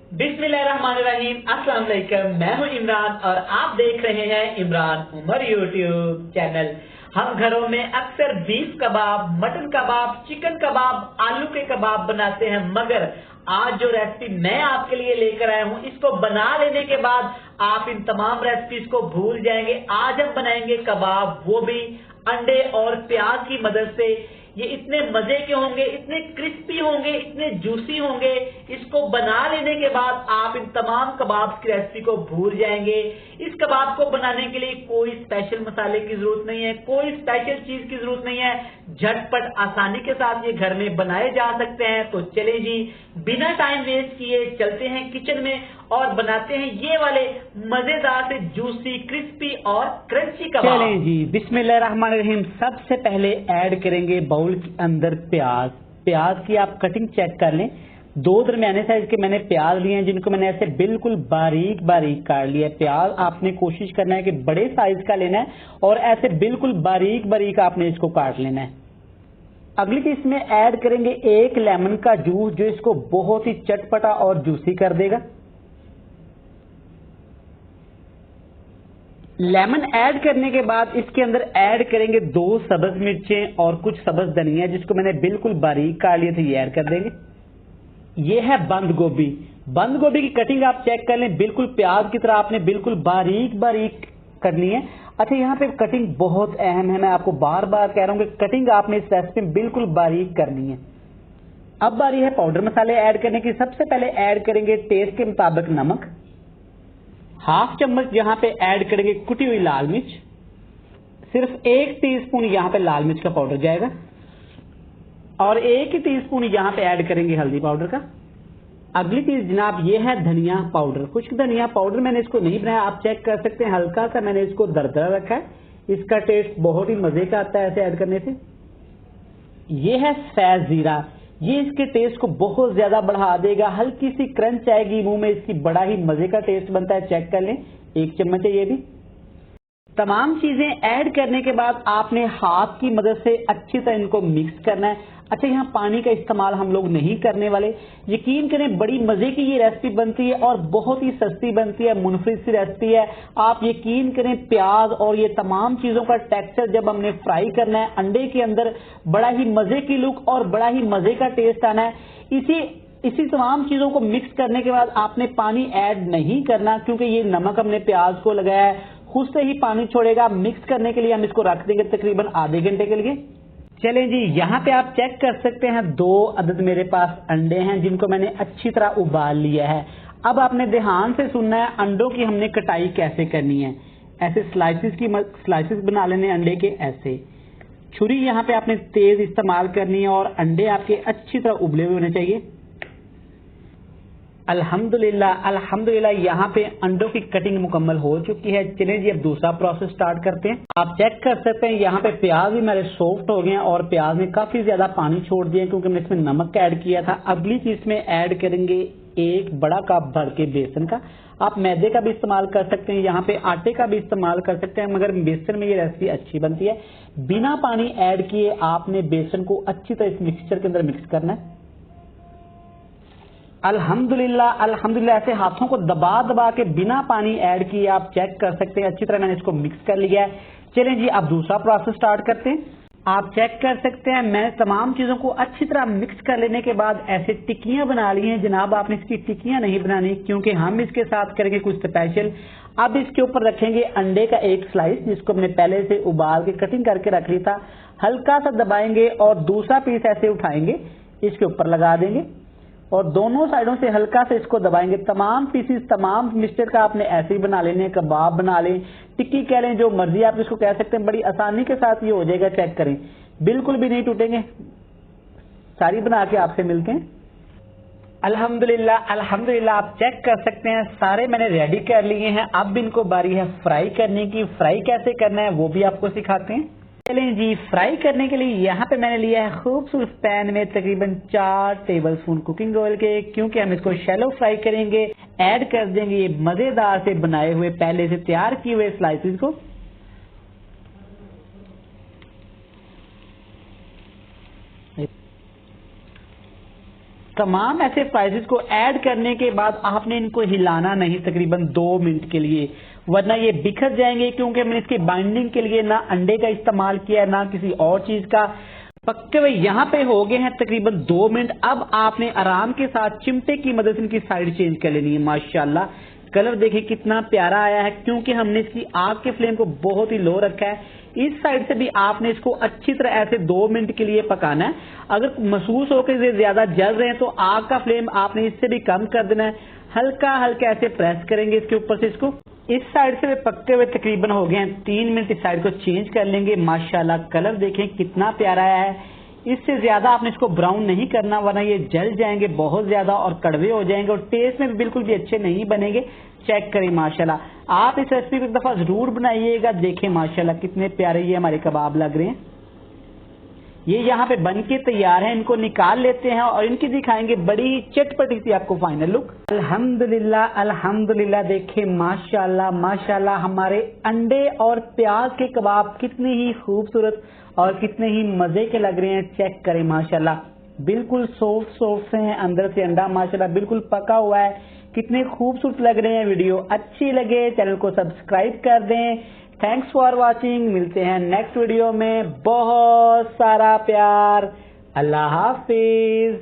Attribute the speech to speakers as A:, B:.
A: बिस्मिल्लाहिर्रहमानिर्रहीम। अस्सलाम वालेकुम। मैं हूं इमरान और आप देख रहे हैं इमरान उमर यूट्यूब चैनल। हम घरों में अक्सर बीफ कबाब, मटन कबाब, चिकन कबाब, आलू के कबाब बनाते हैं, मगर आज जो रेसिपी मैं आपके लिए लेकर आया हूं, इसको बना लेने के बाद आप इन तमाम रेसिपीज को भूल जाएंगे। आज हम बनाएंगे कबाब, वो भी अंडे और प्याज की मदद से। ये इतने मजे के होंगे, इतने क्रिस्पी होंगे, इतने जूसी होंगे। इसको बना लेने के बाद आप इन तमाम कबाब की रेसिपी को भूल जाएंगे। इस कबाब को बनाने के लिए कोई स्पेशल मसाले की जरूरत नहीं है, कोई स्पेशल चीज की जरूरत नहीं है। झटपट आसानी के साथ ये घर में बनाए जा सकते हैं। तो चले जी, बिना टाइम वेस्ट किए चलते हैं किचन में और बनाते हैं ये वाले मजेदार से जूसी, क्रिस्पी और क्रंची कबाब।
B: चलें जी, बिस्मिल्लाहिर्रहमानिर्रहीम। सबसे पहले ऐड करेंगे बाउल के अंदर प्याज। प्याज की आप कटिंग चेक कर लें। 2 दरमियाने साइज के मैंने प्याज लिए हैं, जिनको मैंने ऐसे बिल्कुल बारीक बारीक काट लिया है। प्याज आपने कोशिश करना है कि बड़े साइज का लेना है और ऐसे बिल्कुल बारीक बारीक आपने इसको काट लेना है। अगली चीज इसमें ऐड करेंगे 1 लेमन का जूस, जो इसको बहुत ही चटपटा और जूसी कर देगा। लेमन ऐड करने के बाद इसके अंदर ऐड करेंगे 2 सब्ज मिर्चें और कुछ सब्ज धनिया, जिसको मैंने बिल्कुल बारीक काट लिए थे, ये ऐड कर देंगे। ये है बंद गोभी। बंद गोभी की कटिंग आप चेक कर लें, बिल्कुल प्याज की तरह आपने बिल्कुल बारीक बारीक करनी है। अच्छा, यहाँ पे कटिंग बहुत अहम है, मैं आपको बार बार कह रहा हूँ कि कटिंग आपने इस रेसिपी में बिल्कुल बारीक करनी है। अब बारी है पाउडर मसाले ऐड करने की। सबसे पहले ऐड करेंगे टेस्ट के मुताबिक नमक, हाफ चम्मच यहाँ पे ऐड करेंगे कुटी हुई लाल मिर्च, सिर्फ 1 टीस्पून यहाँ पे लाल मिर्च का पाउडर जाएगा और 1 ही टीस्पून यहाँ पे ऐड करेंगे हल्दी पाउडर का। अगली चीज जनाब ये है धनिया पाउडर। खुश्क धनिया पाउडर मैंने इसको नहीं बनाया, आप चेक कर सकते हैं, हल्का सा मैंने इसको दरदरा रखा है। इसका टेस्ट बहुत ही मजे का आता है ऐसे ऐड करने से। ये है सफेद जीरा, ये इसके टेस्ट को बहुत ज्यादा बढ़ा देगा। हल्की सी क्रंच आएगी मुंह में, इसकी बड़ा ही मजे का टेस्ट बनता है। चेक कर लें, 1 चम्मच है ये भी। तमाम चीजें ऐड करने के बाद आपने हाथ की मदद से अच्छी तरह इनको मिक्स करना है। अच्छा, यहाँ पानी का इस्तेमाल हम लोग नहीं करने वाले। यकीन करें बड़ी मजे की ये रेसिपी बनती है और बहुत ही सस्ती बनती है, मुनफरिद सी रेसिपी है। आप यकीन करें, प्याज और ये तमाम चीजों का टेक्सचर जब हमने फ्राई करना है अंडे के अंदर, बड़ा ही मजे की लुक और बड़ा ही मजे का टेस्ट आना है। इसी तमाम चीजों को मिक्स करने के बाद आपने पानी ऐड नहीं करना, क्योंकि ये नमक हमने प्याज को लगाया है, खुद से ही पानी छोड़ेगा। मिक्स करने के लिए हम इसको रख देंगे तकरीबन आधे घंटे के लिए। चलें जी, यहाँ पे आप चेक कर सकते हैं 2 अदद मेरे पास अंडे हैं, जिनको मैंने अच्छी तरह उबाल लिया है। अब आपने ध्यान से सुनना है, अंडों की हमने कटाई कैसे करनी है। ऐसे स्लाइसिस बना लेने अंडे के। ऐसे छुरी यहाँ पे आपने तेज इस्तेमाल करनी है और अंडे आपके अच्छी तरह उबले हुए होने चाहिए। अल्हम्दुलिल्लाह यहाँ पे अंडों की कटिंग मुकम्मल हो चुकी है। चलिए जी, अब दूसरा प्रोसेस स्टार्ट करते हैं। आप चेक कर सकते हैं यहाँ पे प्याज भी मेरे सॉफ्ट हो गए हैं और प्याज ने काफी ज्यादा पानी छोड़ दिया क्योंकि हमने इसमें नमक ऐड किया था। अगली चीज में ऐड करेंगे 1 बड़ा कप भर के बेसन का। आप मैदे का भी इस्तेमाल कर सकते हैं, यहाँ पे आटे का भी इस्तेमाल कर सकते हैं, मगर बेसन में ये रेसिपी अच्छी बनती है। बिना पानी ऐड किए आपने बेसन को अच्छी तरह इस मिक्सचर के अंदर मिक्स करना है। अल्हम्दुलिल्लाह ऐसे हाथों को दबा दबा के बिना पानी ऐड किए आप चेक कर सकते हैं, अच्छी तरह मैंने इसको मिक्स कर लिया है। चलें जी, अब दूसरा प्रोसेस स्टार्ट करते हैं। आप चेक कर सकते हैं, मैं तमाम चीजों को अच्छी तरह मिक्स कर लेने के बाद ऐसे टिक्कियां बना ली हैं। जनाब, आपने इसकी टिक्कियां नहीं बनानी, क्योंकि हम इसके साथ करेंगे कुछ स्पेशल। अब इसके ऊपर रखेंगे अंडे का 1 स्लाइस, जिसको हमने पहले से उबाल के कटिंग करके रख लिया था। हल्का सा दबाएंगे और दूसरा पीस ऐसे उठाएंगे, इसके ऊपर लगा देंगे और दोनों साइडों से हल्का से इसको दबाएंगे। तमाम पीसीस, तमाम मिक्सचर का आपने ऐसे ही बना लेने, कबाब बना लें, टिक्की कह लें, जो मर्जी आप इसको कह सकते हैं। बड़ी आसानी के साथ ये हो जाएगा। चेक करें, बिल्कुल भी नहीं टूटेंगे। सारी बना के आपसे मिलते हैं। अल्हम्दुलिल्लाह आप चेक कर सकते हैं, सारे मैंने रेडी कर लिए हैं। अब इनको बारी है फ्राई करने की। फ्राई कैसे करना है वो भी आपको सिखाते हैं। चलें जी, फ्राई करने के लिए यहाँ पे मैंने लिया है खूबसूरत पैन में तकरीबन 4 टेबलस्पून कुकिंग ऑयल के, क्योंकि हम इसको शैलो फ्राई करेंगे। ऐड कर देंगे ये मजेदार से बनाए हुए पहले से तैयार किए हुए स्लाइसेस को। तमाम ऐसे स्पाइसेस को ऐड करने के बाद आपने इनको हिलाना नहीं तकरीबन 2 मिनट के लिए, वरना ये बिखर जाएंगे, क्योंकि हमने इसकी बाइंडिंग के लिए ना अंडे का इस्तेमाल किया है ना किसी और चीज का। पक्के हुए यहाँ पे हो गए हैं तकरीबन 2 मिनट। अब आपने आराम के साथ चिमटे की मदद से इनकी साइड चेंज कर लेनी है। माशाल्लाह कलर देखिए कितना प्यारा आया है, क्योंकि हमने इसकी आग के फ्लेम को बहुत ही लो रखा है। इस साइड से भी आपने इसको अच्छी तरह ऐसे 2 मिनट के लिए पकाना है। अगर महसूस हो कि ज्यादा जल रहे हैं तो आग का फ्लेम आपने इससे भी कम कर देना है। हल्का हल्का ऐसे प्रेस करेंगे इसके ऊपर से इसको। इस साइड से पकते हुए तकरीबन हो गए हैं 3 मिनट। इस साइड को चेंज कर लेंगे। माशाल्लाह कलर देखें कितना प्यारा आया है। इससे ज्यादा आपने इसको ब्राउन नहीं करना, वरना ये जल जाएंगे बहुत ज्यादा और कड़वे हो जाएंगे और टेस्ट में भी बिल्कुल भी अच्छे नहीं बनेंगे। चेक करें माशाल्लाह। आप इस रेसिपी को एक दफा जरूर बनाइएगा। देखें माशाल्लाह कितने प्यारे ये हमारे कबाब लग रहे हैं। ये यहाँ पे बन के तैयार हैं। इनको निकाल लेते हैं और इनकी दिखाएंगे बड़ी चटपटी सी आपको फाइनल लुक। अल्हम्दुलिल्लाह अल्हम्दुलिल्लाह। देखें माशाल्लाह माशाल्लाह हमारे अंडे और प्याज के कबाब कितने ही खूबसूरत और कितने ही मजे के लग रहे हैं। चेक करें माशाल्लाह बिल्कुल सॉफ्ट सॉफ्ट से हैं, अंदर से अंडा माशाल्लाह बिल्कुल पका हुआ है। कितने खूबसूरत लग रहे हैं। वीडियो अच्छी लगे चैनल को सब्सक्राइब कर दें। Thanks for watching. मिलते हैं नेक्स्ट वीडियो में। बहुत सारा प्यार। अल्लाह हाफिज।